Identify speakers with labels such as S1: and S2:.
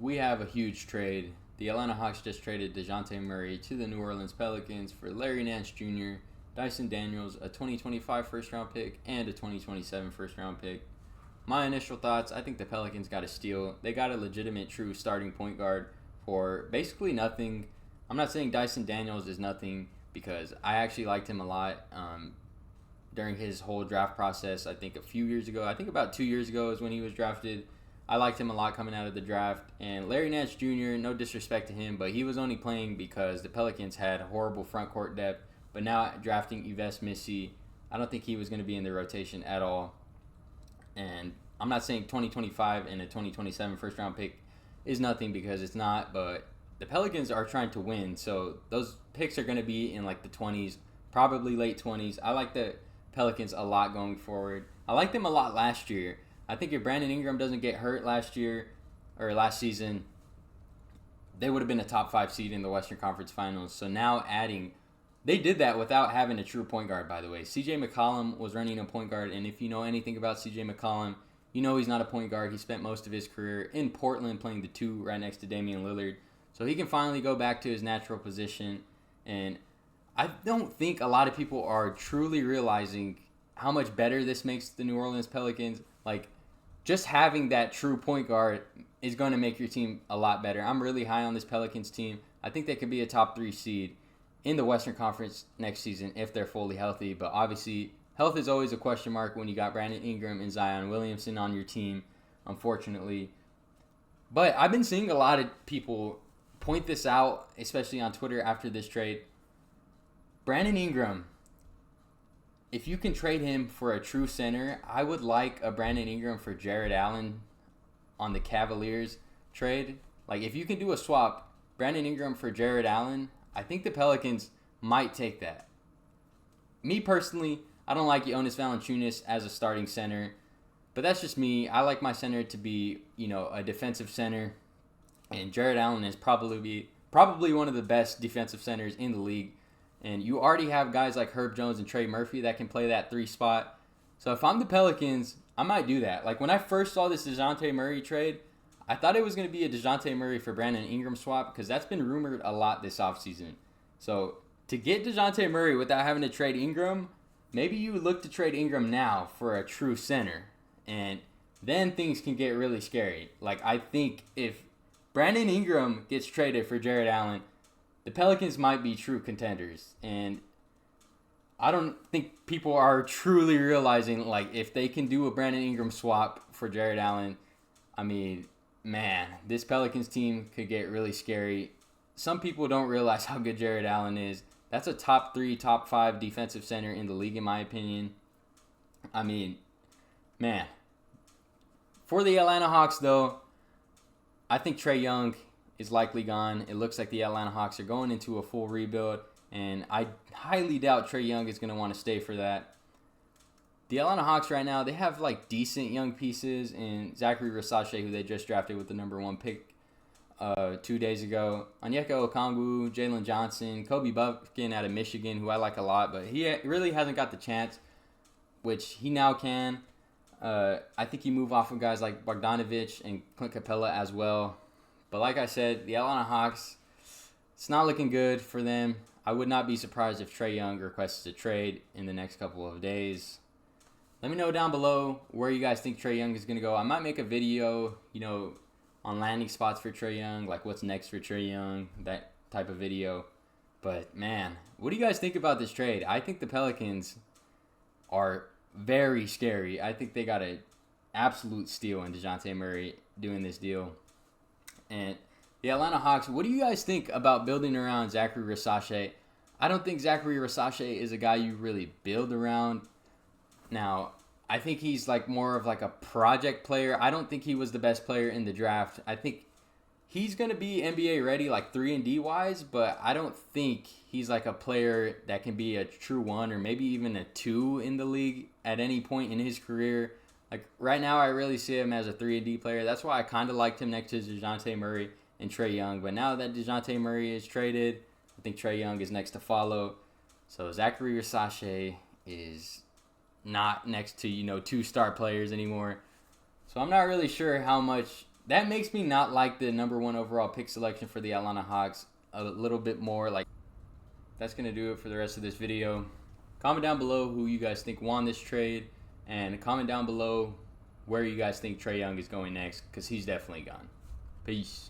S1: we have a huge trade. The Atlanta Hawks just traded Dejounte Murray to the New Orleans Pelicans for Larry Nance Jr., Dyson Daniels, a 2025 first round pick, and a 2027 first round pick. My initial thoughts, I think the Pelicans got a steal. They got a legitimate, true starting point guard for basically nothing. I'm not saying Dyson Daniels is nothing because I actually liked him a lot during his whole draft process. I think a few years ago, I think about 2 years ago is when he was drafted. I liked him a lot coming out of the draft. And Larry Nance Jr., no disrespect to him, but he was only playing because the Pelicans had horrible front court depth. But now drafting Yves Missy, I don't think he was going to be in the rotation at all. And I'm not saying 2025 and a 2027 first round pick is nothing because it's not, but the Pelicans are trying to win. So those picks are going to be in like the 20s, probably late 20s. I like the Pelicans a lot going forward. I liked them a lot last year. I think if Brandon Ingram doesn't get hurt last season, they would have been a top 5 seed in the Western Conference Finals. So now they did that without having a true point guard, by the way. CJ McCollum was running a point guard, and if you know anything about CJ McCollum, you know he's not a point guard. He spent most of his career in Portland playing the 2 right next to Damian Lillard. So he can finally go back to his natural position. And I don't think a lot of people are truly realizing how much better this makes the New Orleans Pelicans. Like, just having that true point guard is going to make your team a lot better. I'm really high on this Pelicans team. I think they could be a top 3 seed in the Western Conference next season if they're fully healthy. But obviously, health is always a question mark when you got Brandon Ingram and Zion Williamson on your team, unfortunately. But I've been seeing a lot of people point this out, especially on Twitter after this trade. Brandon Ingram, if you can trade him for a true center, I would like a Brandon Ingram for Jared Allen on the Cavaliers trade. Like, if you can do a swap, Brandon Ingram for Jared Allen, I think the Pelicans might take that. Me personally, I don't like Jonas Valanciunas as a starting center, but that's just me. I like my center to be, a defensive center, and Jared Allen is probably one of the best defensive centers in the league. And you already have guys like Herb Jones and Trey Murphy that can play that 3 spot. So if I'm the Pelicans, I might do that. Like, when I first saw this Dejounte Murray trade, I thought it was going to be a Dejounte Murray for Brandon Ingram swap because that's been rumored a lot this offseason. So to get Dejounte Murray without having to trade Ingram, maybe you would look to trade Ingram now for a true center. And then things can get really scary. Like, I think if Brandon Ingram gets traded for Jared Allen, the Pelicans might be true contenders. And I don't think people are truly realizing, like, if they can do a Brandon Ingram swap for Jared Allen, I mean, man, this Pelicans team could get really scary. Some people don't realize how good Jared Allen is. That's a top 3, top 5 defensive center in the league, in my opinion. I mean, man. For the Atlanta Hawks, though, I think Trae Young is likely gone. It looks like the Atlanta Hawks are going into a full rebuild, and I highly doubt Trae Young is going to want to stay for that. The Atlanta Hawks right now, they have like decent young pieces in Zachary Rasache, who they just drafted with the number 1 pick 2 days ago. Onyeka Okongwu, Jalen Johnson, Kobe Buffkin out of Michigan, who I like a lot, but he really hasn't got the chance, which he now can. I think you move off of guys like Bogdanovich and Clint Capella as well. But like I said, the Atlanta Hawks, it's not looking good for them. I would not be surprised if Trae Young requests a trade in the next couple of days. Let me know down below where you guys think Trae Young is going to go. I might make a video, on landing spots for Trae Young, like what's next for Trae Young, that type of video. But, man, what do you guys think about this trade? I think the Pelicans are very scary. I think they got an absolute steal in Dejounte Murray doing this deal. And the Atlanta Hawks, what do you guys think about building around Zachary Rasache? I don't think Zachary Rasache is a guy you really build around. Now, I think he's like more of like a project player. I don't think he was the best player in the draft. I think he's going to be NBA ready, like 3-and-D wise, but I don't think he's like a player that can be a true 1 or maybe even a 2 in the league at any point in his career. Like, right now, I really see him as a 3-and-D player. That's why I kind of liked him next to Dejounte Murray and Trae Young. But now that Dejounte Murray is traded, I think Trae Young is next to follow. So Zachary Rasache is not next to, 2 star players anymore. So I'm not really sure how much that makes me not like the number 1 overall pick selection for the Atlanta Hawks a little bit more. Like, that's going to do it for the rest of this video. Comment down below who you guys think won this trade, and comment down below where you guys think Trae Young is going next, because he's definitely gone. Peace.